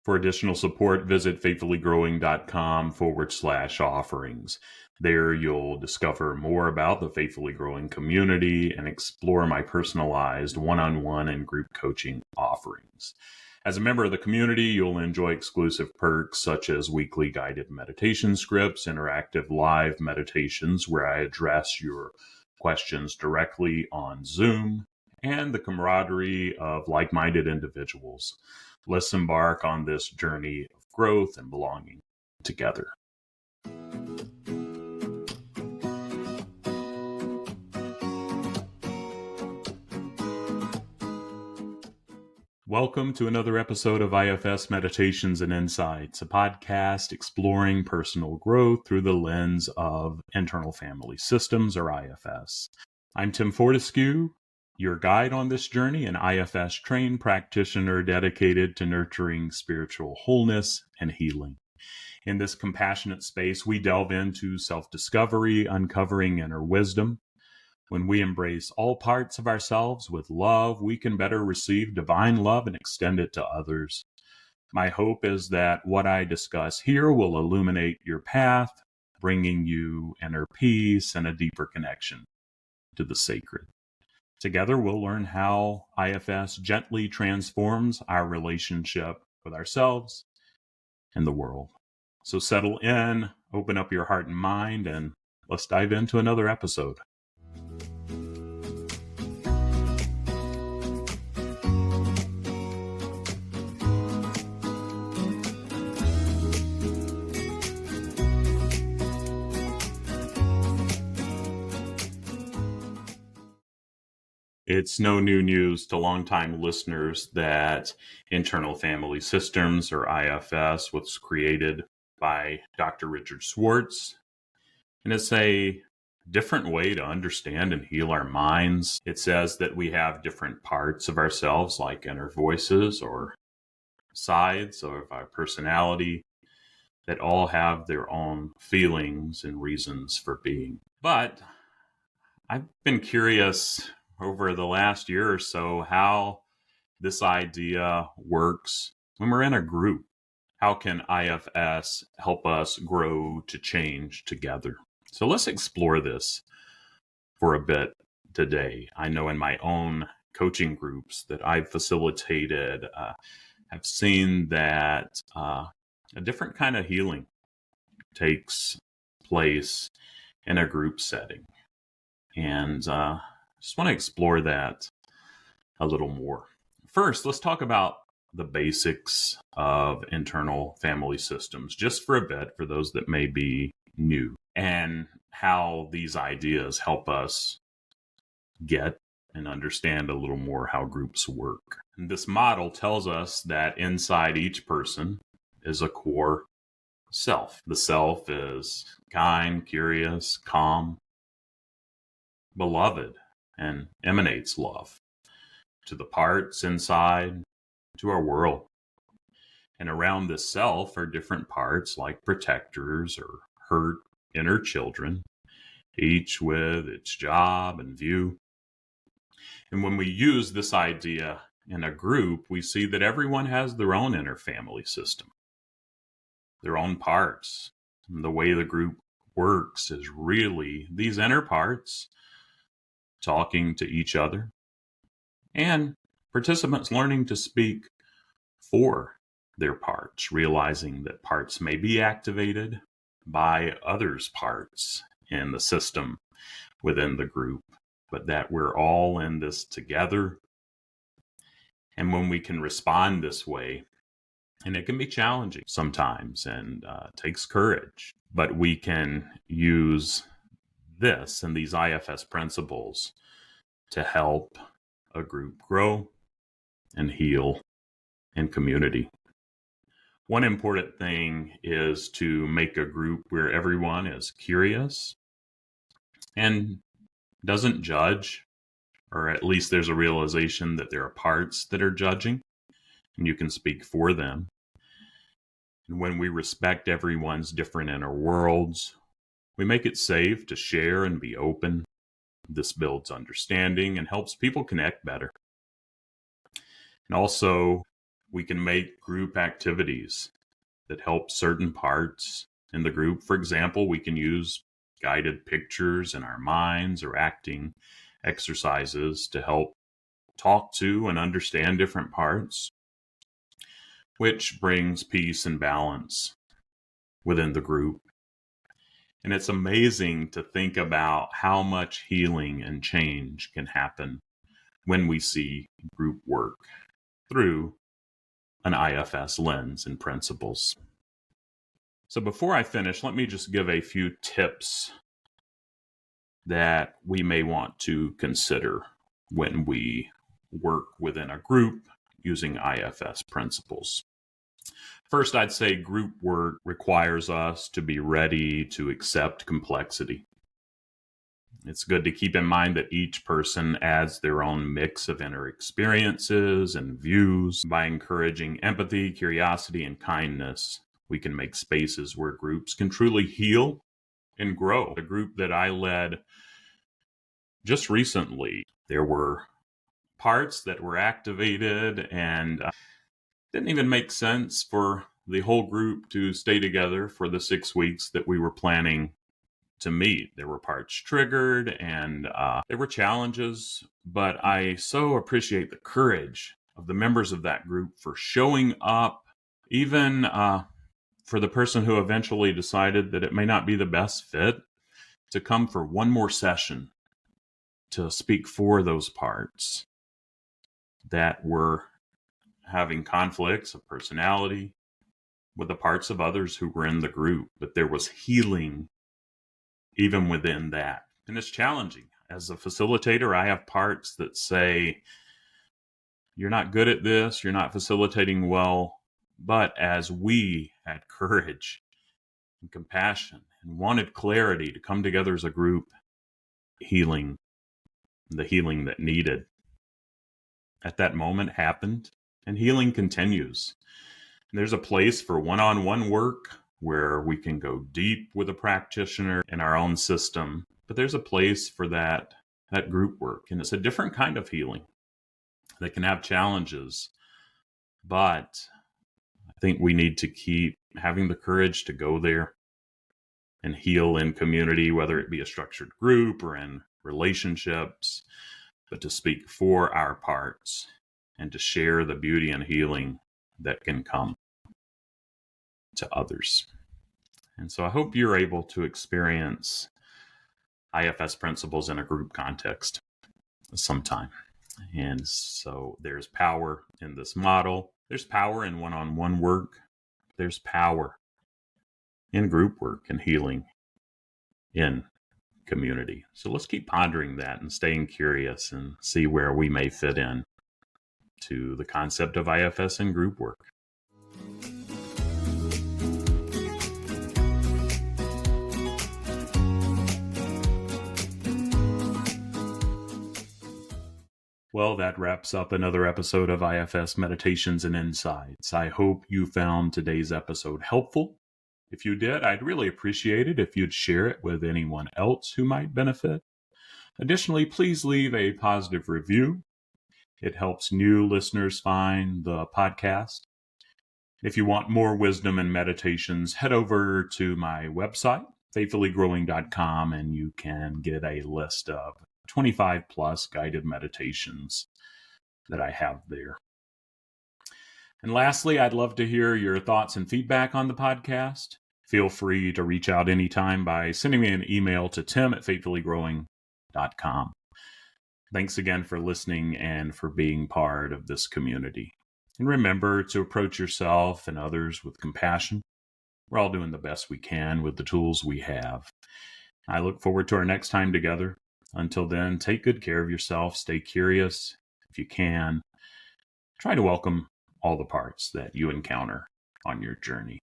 For additional support, visit faithfullygrowing.com/offerings. There you'll discover more about the Faithfully Growing community and explore my personalized one-on-one and group coaching offerings. As a member of the community, you'll enjoy exclusive perks such as weekly guided meditation scripts, interactive live meditations where I address your questions directly on Zoom, and the camaraderie of like-minded individuals. Let's embark on this journey of growth and belonging together. Welcome to another episode of IFS Meditations and Insights, a podcast exploring personal growth through the lens of internal family systems, or IFS. I'm Tim Fortescue, your guide on this journey, an IFS trained practitioner dedicated to nurturing spiritual wholeness and healing. In this compassionate space, we delve into self-discovery, uncovering inner wisdom. When we embrace all parts of ourselves with love, we can better receive divine love and extend it to others. My hope is that what I discuss here will illuminate your path, bringing you inner peace and a deeper connection to the sacred. Together, we'll learn how IFS gently transforms our relationship with ourselves and the world. So settle in, open up your heart and mind, and let's dive into another episode. It's no new news to longtime listeners that internal family systems, or IFS, was created by Dr. Richard Schwartz. And it's a different way to understand and heal our minds. It says that we have different parts of ourselves, like inner voices or sides of our personality, that all have their own feelings and reasons for being. But I've been curious over the last year or so how this idea works when we're in a group. How can IFS help us grow to change together? So let's explore this for a bit today. I know in my own coaching groups that I've facilitated, I've seen that a different kind of healing takes place in a group setting. And just want to explore that a little more. First, let's talk about the basics of internal family systems, just for a bit, for those that may be new, and how these ideas help us get and understand a little more how groups work. And this model tells us that inside each person is a core self. The self is kind, curious, calm, beloved, and emanates love to the parts inside, to our world. And around this self are different parts like protectors or hurt inner children, each with its job and view. And when we use this idea in a group, we see that everyone has their own inner family system, their own parts. And the way the group works is really these inner parts talking to each other, and participants learning to speak for their parts, realizing that parts may be activated by others' parts in the system within the group, but that we're all in this together. And when we can respond this way, and it can be challenging sometimes and takes courage, but we can use this and these IFS principles to help a group grow and heal in community. One important thing is to make a group where everyone is curious and doesn't judge, or at least there's a realization that there are parts that are judging and you can speak for them. And when we respect everyone's different inner worlds, we make it safe to share and be open. This builds understanding and helps people connect better. And also, We can make group activities that help certain parts in the group. For example, we can use guided pictures in our minds or acting exercises to help talk to and understand different parts, which brings peace and balance within the group. And it's amazing to think about how much healing and change can happen when we see group work through an IFS lens and principles. So before I finish, let me just give a few tips that we may want to consider when we work within a group using IFS principles. First, I'd say group work requires us to be ready to accept complexity. It's good to keep in mind that each person adds their own mix of inner experiences and views. By encouraging empathy, curiosity, and kindness, we can make spaces where groups can truly heal and grow. A group that I led just recently, there were parts that were activated and didn't even make sense for the whole group to stay together for the 6 weeks that we were planning to meet. There were parts triggered and there were challenges, but I so appreciate the courage of the members of that group for showing up, even for the person who eventually decided that it may not be the best fit, to come for one more session to speak for those parts that were having conflicts of personality with the parts of others who were in the group. But there was healing even within that. And it's challenging. As a facilitator, I have parts that say, you're not good at this, you're not facilitating well. But as we had courage and compassion and wanted clarity to come together as a group, healing, the healing that needed at that moment happened, and healing continues. And there's a place for one-on-one work where we can go deep with a practitioner in our own system, but there's a place for that group work, and it's a different kind of healing that can have challenges, but I think we need to keep having the courage to go there and heal in community, whether it be a structured group or in relationships, but to speak for our parts and to share the beauty and healing that can come to others. And so I hope you're able to experience IFS principles in a group context sometime. And so there's power in this model. There's power in one-on-one work. There's power in group work and healing in community. So let's keep pondering that and staying curious and see where we may fit in to the concept of IFS and group work. Well, that wraps up another episode of IFS Meditations and Insights. I hope you found today's episode helpful. If you did, I'd really appreciate it if you'd share it with anyone else who might benefit. Additionally, please leave a positive review. It helps new listeners find the podcast. If you want more wisdom and meditations, head over to my website, faithfullygrowing.com, and you can get a list of 25 plus guided meditations that I have there. And lastly, I'd love to hear your thoughts and feedback on the podcast. Feel free to reach out anytime by sending me an email to tim@faithfullygrowing.com. Thanks again for listening and for being part of this community. And remember to approach yourself and others with compassion. We're all doing the best we can with the tools we have. I look forward to our next time together. Until then, take good care of yourself. Stay curious. If you can, try to welcome all the parts that you encounter on your journey.